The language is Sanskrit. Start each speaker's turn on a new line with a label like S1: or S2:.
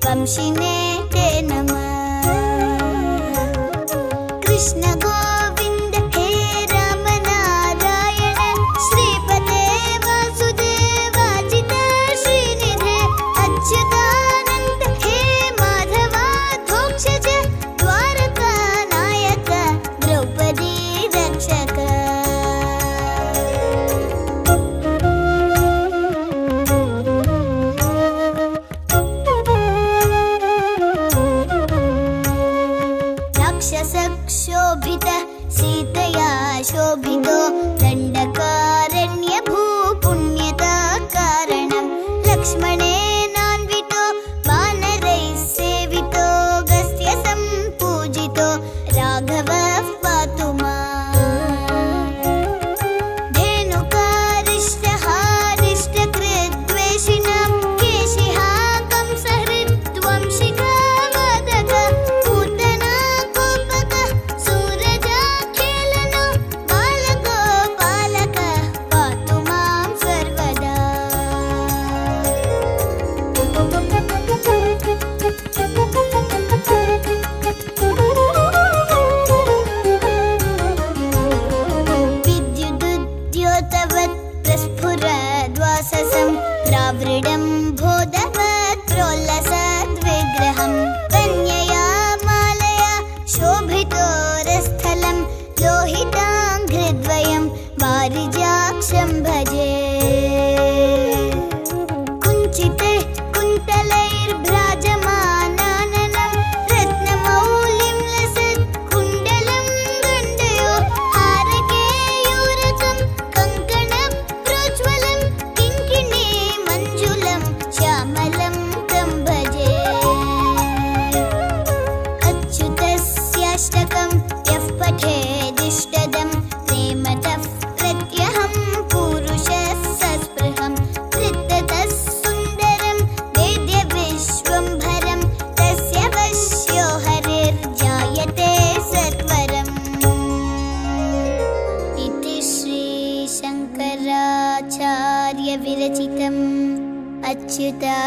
S1: वंशिने ते नमः। कृष्ण गोविन्द हे राम नारायण श्रीपते वासुदेवाजित श्रीनिधे अच्युतानन्द हे माधवाधोक्षज द्वारका नायक द्रौपदी रक्षक। राक्षसक्षोभित सीतया शोभितो दण्डकारण्य भूपुण्यता कारणं लक्ष्मणेनान्वितो वानरैः सेवितो गस्त्य सम्पूजितो राघवः पातु माम्। धेनुकारिष्टहारिष्टकृद्वेषिणां केशिहा कंसहृद्वंशिका वदक पूतना कोपक सूरजाखेलनो बालगोपालक पातु मां सर्वदा। विद्युदुद्योतवत् प्रस्फुरद्वाससं द्रावृडं बोधवत् प्रोल्लसद्विग्रहं कन्यया मालया शोभितोरस्थलं लोहिताङ्घ्रिद्वयं वारिजाक्षं भजे। कुञ्चिते कुन्तलैर्भ्राजमानाननं रत्नमौलिं लसत् कुण्डलं गण्डयो हारकेयूरकं कङ्कणप्रोज्ज्वलं किङ्किणी मञ्जुलं श्यामलं तं भजे। अच्युतस्याष्टकं यः पठेदिष्टदं प्रेमतः प्रत्यहं पुरुषः सस्पृहं धृततः सुन्दरं वेद्य विश्वम्भरं तस्य वश्यो हरिर्जायते सत्वरम्। इति श्रीशङ्कराचार्यविरचितम् अच्युता